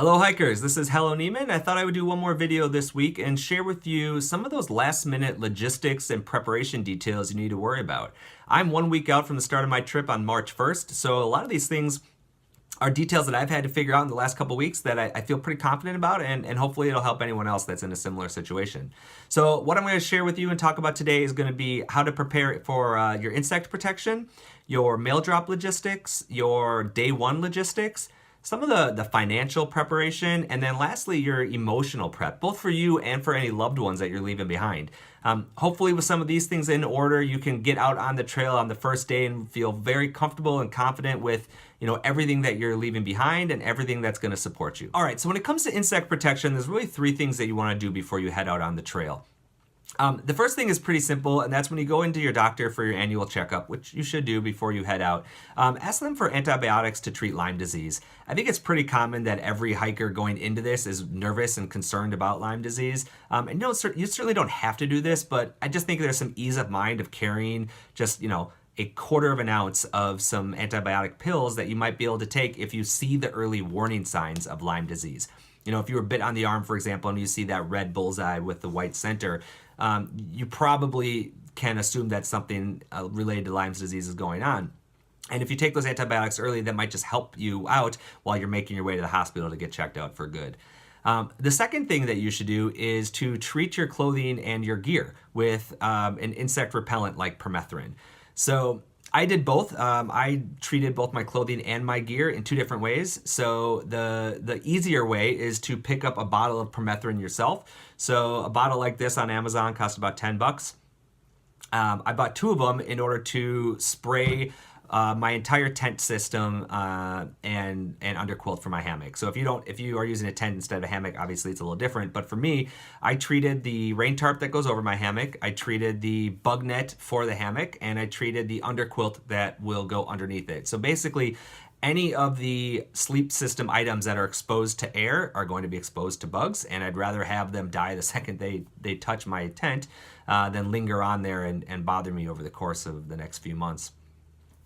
Hello hikers, this is Hello Neiman. I thought I would do one more video this week and share with you some of those last minute logistics and preparation details you need to worry about. I'm 1 week out from the start of my trip on March 1st, so a lot of these things are details that I've had to figure out in the last couple weeks that I feel pretty confident about, and hopefully it'll help anyone else that's in a similar situation. So what I'm going to share with you and talk about today is going to be how to prepare for your insect protection, your mail drop logistics, your day one logistics, some of the financial preparation, and then lastly, your emotional prep, both for you and for any loved ones that you're leaving behind. Hopefully with some of these things in order, you can get out on the trail on the first day and feel very comfortable and confident with everything that you're leaving behind and everything that's going to support you. All right, so when it comes to insect protection, there's really three things that you want to do before you head out on the trail. The first thing is pretty simple, and that's when you go into your doctor for your annual checkup, which you should do before you head out. Ask them for antibiotics to treat Lyme disease. I think it's pretty common that every hiker going into this is nervous and concerned about Lyme disease. And you certainly don't have to do this, but I just think there's some ease of mind of carrying just, a quarter of an ounce of some antibiotic pills that you might be able to take if you see the early warning signs of Lyme disease. If you were bit on the arm, for example, and you see that red bullseye with the white center, you probably can assume that something related to Lyme's disease is going on. And if you take those antibiotics early, that might just help you out while you're making your way to the hospital to get checked out for good. The second thing that you should do is to treat your clothing and your gear with an insect repellent like permethrin. So I did both. I treated both my clothing and my gear in two different ways. So the easier way is to pick up a bottle of permethrin yourself. So a bottle like this on Amazon costs about $10. I bought two of them in order to spray my entire tent system and underquilt for my hammock. So if you are using a tent instead of a hammock, obviously it's a little different. But for me, I treated the rain tarp that goes over my hammock, I treated the bug net for the hammock, and I treated the underquilt that will go underneath it. So basically, any of the sleep system items that are exposed to air are going to be exposed to bugs, and I'd rather have them die the second they touch my tent than linger on there and bother me over the course of the next few months.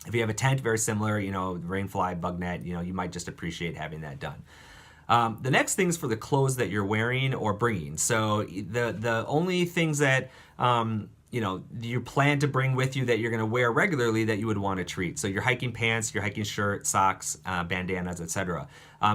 If you have a tent, very similar, rainfly, bug net, you might just appreciate having that done. The next things for the clothes that you're wearing or bringing. So the only things that you plan to bring with you that you're going to wear regularly that you would want to treat. So your hiking pants, your hiking shirt, socks, bandanas, etc.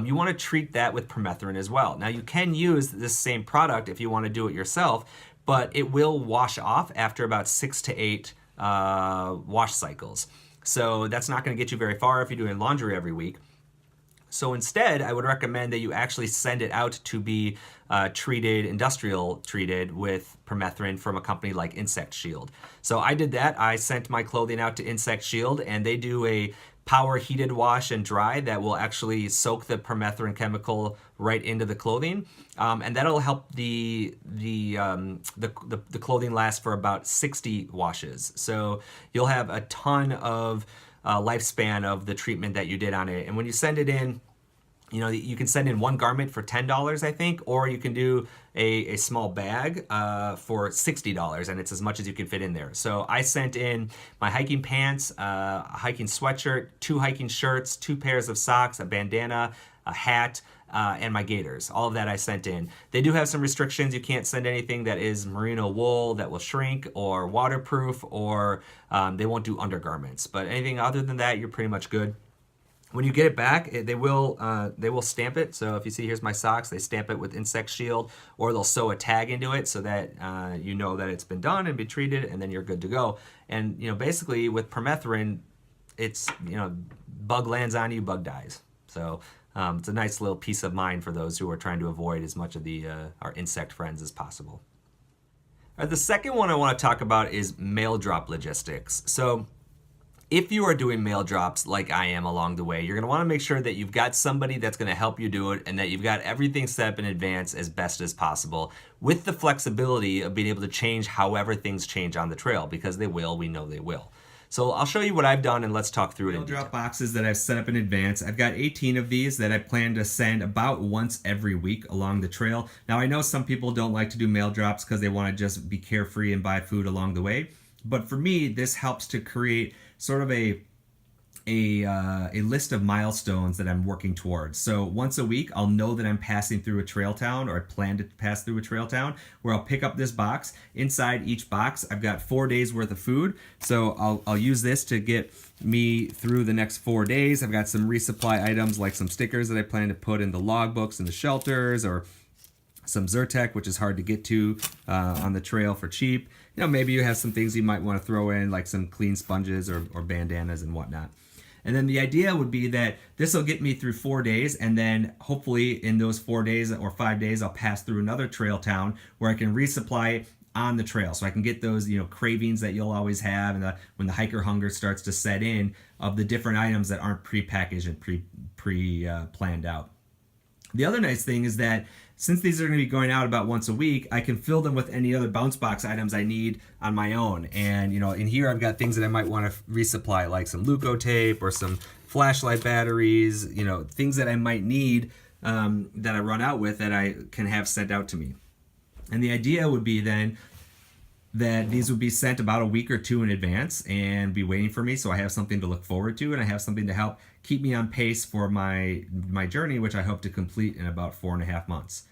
You want to treat that with permethrin as well. Now you can use this same product if you want to do it yourself, but it will wash off after about 6 to 8 wash cycles. So that's not going to get you very far if you're doing laundry every week. So instead, I would recommend that you actually send it out to be industrial treated with permethrin from a company like Insect Shield. So I did that. I sent my clothing out to Insect Shield, and they do a power heated wash and dry that will actually soak the permethrin chemical right into the clothing, and that'll help the clothing last for about 60 washes. So you'll have a ton of lifespan of the treatment that you did on it. And when you send it in, you can send in one garment for $10, I think, or you can do a small bag for $60, and it's as much as you can fit in there. So I sent in my hiking pants, a hiking sweatshirt, 2 hiking shirts, 2 pairs of socks, a bandana, a hat, and my gaiters. All of that I sent in. They do have some restrictions. You can't send anything that is merino wool that will shrink or waterproof, or they won't do undergarments. But anything other than that, you're pretty much good. When you get it back, they will stamp it. So if you see, here's my socks, they stamp it with Insect Shield, or they'll sew a tag into it so that you know that it's been done and be treated, and then you're good to go. And basically with permethrin, it's bug lands on you, bug dies. So it's a nice little peace of mind for those who are trying to avoid as much of our insect friends as possible. All right, the second one I want to talk about is mail drop logistics. So if you are doing mail drops like I am along the way, you're going to want to make sure that you've got somebody that's going to help you do it, and that you've got everything set up in advance as best as possible, with the flexibility of being able to change however things change on the trail, because they will, we know they will. So I'll show you what I've done, and let's talk through it in detail. Mail drop boxes that I've set up in advance. I've got 18 of these that I plan to send about once every week along the trail. Now I know some people don't like to do mail drops because they want to just be carefree and buy food along the way. But for me, this helps to create sort of a a list of milestones that I'm working towards. So once a week, I'll know that I'm passing through a trail town, or I plan to pass through a trail town, where I'll pick up this box. Inside each box, I've got 4 days worth of food. So I'll use this to get me through the next 4 days. I've got some resupply items like some stickers that I plan to put in the logbooks and the shelters, or some Zyrtec, which is hard to get to on the trail for cheap. Maybe you have some things you might want to throw in, like some clean sponges or bandanas and whatnot. And then the idea would be that this will get me through 4 days, and then hopefully in those 4 days or 5 days, I'll pass through another trail town where I can resupply on the trail. So I can get those, cravings that you'll always have, and when the hiker hunger starts to set in, of the different items that aren't pre-packaged and planned out. The other nice thing is that since these are going to be going out about once a week, I can fill them with any other bounce box items I need on my own. And, in here I've got things that I might want to resupply, like some Leukotape or some flashlight batteries, things that I might need that I run out with that I can have sent out to me. And the idea would be then that these would be sent about a week or two in advance and be waiting for me, so I have something to look forward to, and I have something to help keep me on pace for my journey, which I hope to complete in about 4.5 months.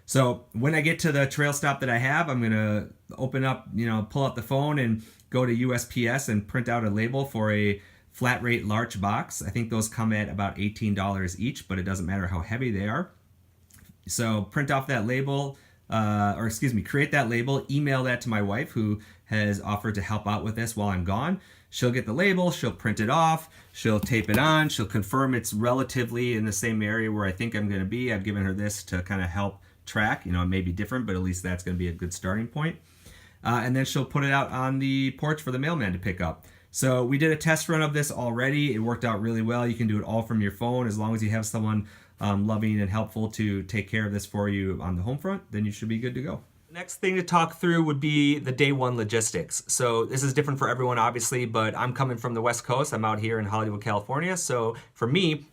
So when I get to the trail stop that I have, I'm going to open up, pull out the phone and go to USPS and print out a label for a flat rate large box. I think those come at about $18 each, but it doesn't matter how heavy they are. So print off that label, create that label, email that to my wife, who has offered to help out with this while I'm gone. She'll get the label, she'll print it off, she'll tape it on, she'll confirm it's relatively in the same area where I think I'm going to be. I've given her this to kind of help track. It may be different, but at least that's going to be a good starting point. And then she'll put it out on the porch for the mailman to pick up. So we did a test run of this already. It worked out really well. You can do it all from your phone as long as you have someone loving and helpful to take care of this for you on the home front, then you should be good to go. Next thing to talk through would be the day one logistics. So this is different for everyone, obviously, but I'm coming from the West Coast. I'm out here in Hollywood, California. So for me,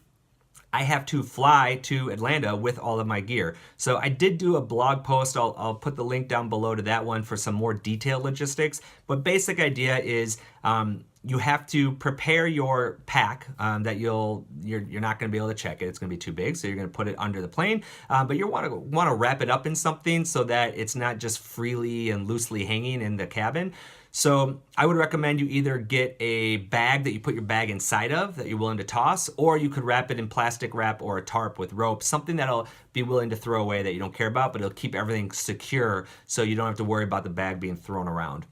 I have to fly to Atlanta with all of my gear. So I did do a blog post. I'll put the link down below to that one for some more detailed logistics. But basic idea is you have to prepare your pack that you're not going to be able to check it. It's going to be too big, so you're going to put it under the plane. But you want to wrap it up in something so that it's not just freely and loosely hanging in the cabin. So I would recommend you either get a bag that you put your bag inside of that you're willing to toss, or you could wrap it in plastic wrap or a tarp with rope, something that'll be willing to throw away that you don't care about, but it'll keep everything secure so you don't have to worry about the bag being thrown around.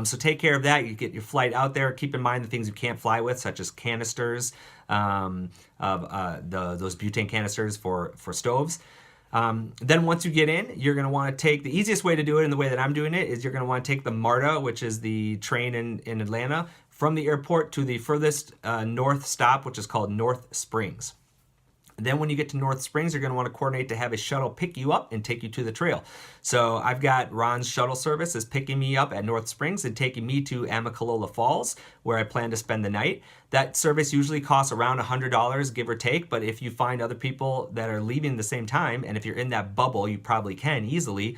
So take care of that. You get your flight out there. Keep in mind the things you can't fly with, such as canisters, those butane canisters for stoves. Then once you get in, you're going to want to take, the easiest way to do it, and the way that I'm doing it, is you're going to want to take the MARTA, which is the train in Atlanta, from the airport to the furthest north stop, which is called North Springs. Then when you get to North Springs, you're going to want to coordinate to have a shuttle pick you up and take you to the trail. So I've got Ron's shuttle service is picking me up at North Springs and taking me to Amicalola Falls, where I plan to spend the night. That service usually costs around $100, give or take, but if you find other people that are leaving the same time, and if you're in that bubble, you probably can easily,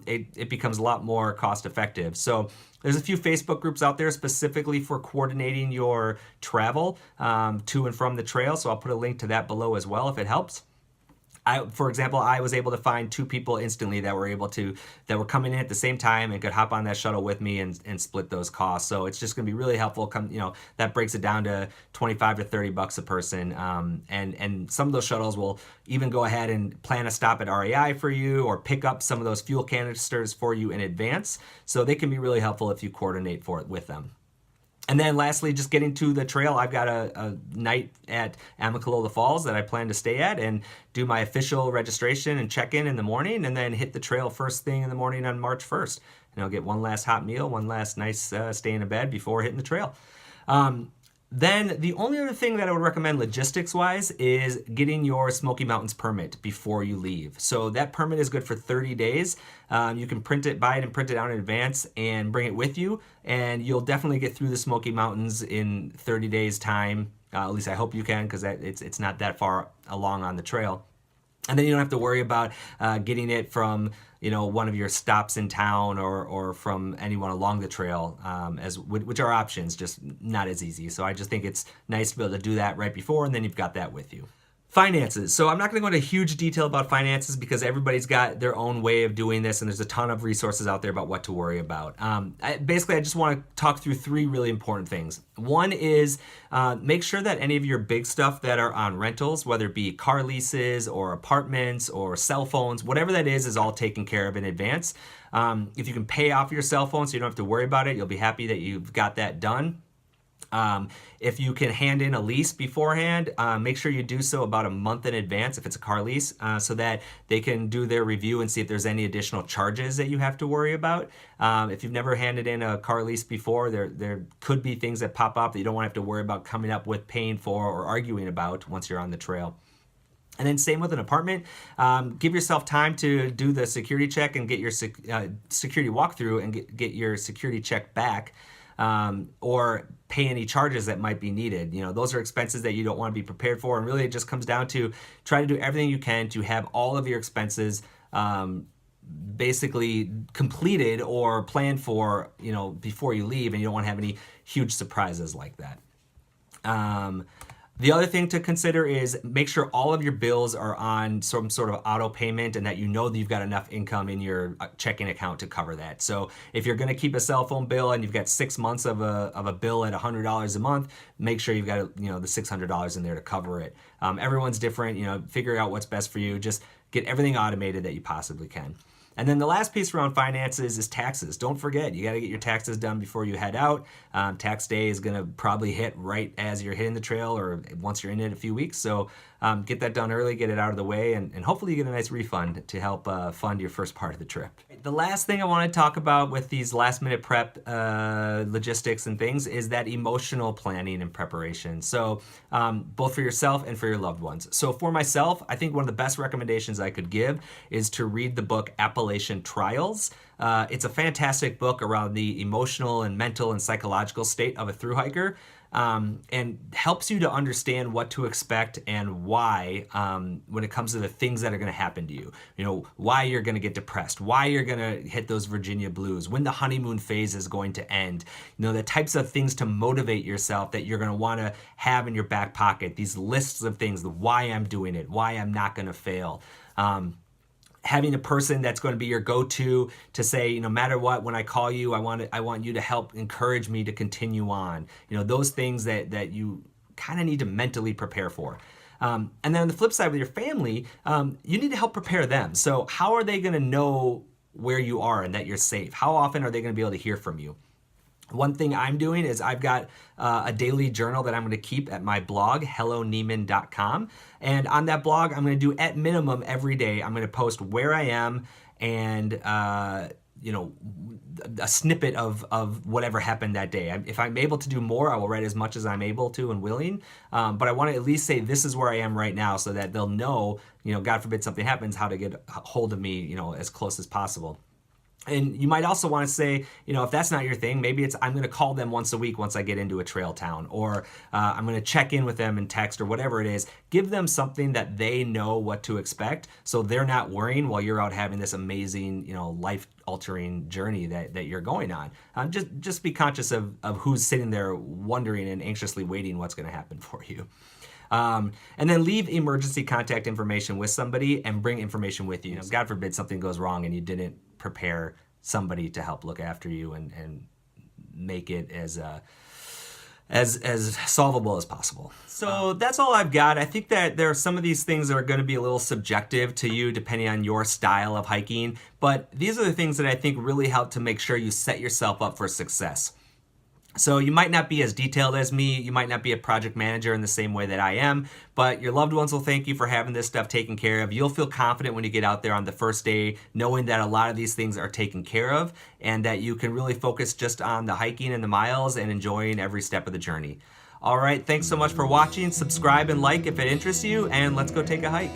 it becomes a lot more cost effective. So there's a few Facebook groups out there specifically for coordinating your travel to and from the trail, so I'll put a link to that below as well if it helps. For example, I was able to find 2 people instantly that were coming in at the same time and could hop on that shuttle with me and split those costs. So it's just going to be really helpful. That breaks it down to $25 to $30 a person. And some of those shuttles will even go ahead and plan a stop at REI for you, or pick up some of those fuel canisters for you in advance. So they can be really helpful if you coordinate for it with them. And then lastly, just getting to the trail, I've got a night at Amicalola Falls that I plan to stay at and do my official registration and check-in in the morning, and then hit the trail first thing in the morning on March 1st. And I'll get one last hot meal, one last nice stay in a bed before hitting the trail. Then the only other thing that I would recommend logistics-wise is getting your Smoky Mountains permit before you leave. So that permit is good for 30 days. You can buy it and print it out in advance and bring it with you, and you'll definitely get through the Smoky Mountains in 30 days' time. At least I hope you can, because it's not that far along on the trail. And then you don't have to worry about getting it from one of your stops in town or from anyone along the trail, which are options, just not as easy. So I just think it's nice to be able to do that right before, and then you've got that with you. Finances. So I'm not going to go into huge detail about finances because everybody's got their own way of doing this, and there's a ton of resources out there about what to worry about. I just want to talk through three really important things. One is make sure that any of your big stuff that are on rentals, whether it be car leases or apartments or cell phones, whatever that is all taken care of in advance. If you can pay off your cell phone so you don't have to worry about it, you'll be happy that you've got that done. If you can hand in a lease beforehand, make sure you do so about a month in advance if it's a car lease, so that they can do their review and see if there's any additional charges that you have to worry about. If you've never handed in a car lease before, there could be things that pop up that you don't want to have to worry about coming up with paying for or arguing about once you're on the trail. And then same with an apartment. Give yourself time to do the security check and get your security walkthrough and get your security check back. Or pay any charges that might be needed. Those are expenses that you don't want to be prepared for. And really it just comes down to try to do everything you can to have all of your expenses basically completed or planned for, before you leave, and you don't want to have any huge surprises like that. The other thing to consider is make sure all of your bills are on some sort of auto payment and that that you've got enough income in your checking account to cover that. So if you're going to keep a cell phone bill and you've got 6 months of a bill at $100 a month, make sure you've got the $600 in there to cover it. Everyone's different. Figure out what's best for you. Just get everything automated that you possibly can. And then the last piece around finances is taxes. Don't forget, you got to get your taxes done before you head out. Tax day is going to probably hit right as you're hitting the trail or once you're in it a few weeks. So get that done early, get it out of the way, and hopefully you get a nice refund to help fund your first part of the trip. The last thing I want to talk about with these last minute prep logistics and things is that emotional planning and preparation. So both for yourself and for your loved ones. So for myself, I think one of the best recommendations I could give is to read the book Appalachian Trials. It's a fantastic book around the emotional and mental and psychological state of a thru hiker. And helps you to understand what to expect and why when it comes to the things that are going to happen to you. Why you're going to get depressed, why you're going to hit those Virginia blues, when the honeymoon phase is going to end. The types of things to motivate yourself that you're going to want to have in your back pocket. These lists of things, the why I'm doing it, why I'm not going to fail. Having a person that's going to be your go-to to say, no matter what, when I call you, I want you to help encourage me to continue on. Those things that you kind of need to mentally prepare for. And then on the flip side with your family, you need to help prepare them. So how are they going to know where you are and that you're safe? How often are they going to be able to hear from you? One thing I'm doing is I've got a daily journal that I'm going to keep at my blog, hellonieman.com. And on that blog, I'm going to do at minimum every day, I'm going to post where I am and, a snippet of whatever happened that day. If I'm able to do more, I will write as much as I'm able to and willing. But I want to at least say this is where I am right now so that they'll know, God forbid something happens, how to get a hold of me, as close as possible. And you might also want to say, if that's not your thing, maybe it's I'm going to call them once a week once I get into a trail town, or I'm going to check in with them and text or whatever it is. Give them something that they know what to expect so they're not worrying while you're out having this amazing, life-altering journey that you're going on. Just be conscious of who's sitting there wondering and anxiously waiting what's going to happen for you. And then leave emergency contact information with somebody and bring information with you. God forbid something goes wrong and you didn't prepare somebody to help look after you and make it as solvable as possible. So that's all I've got. I think that there are some of these things that are going to be a little subjective to you depending on your style of hiking, but these are the things that I think really help to make sure you set yourself up for success. So you might not be as detailed as me, you might not be a project manager in the same way that I am, but your loved ones will thank you for having this stuff taken care of. You'll feel confident when you get out there on the first day, knowing that a lot of these things are taken care of and that you can really focus just on the hiking and the miles and enjoying every step of the journey. All right, thanks so much for watching. Subscribe and like if it interests you, and let's go take a hike.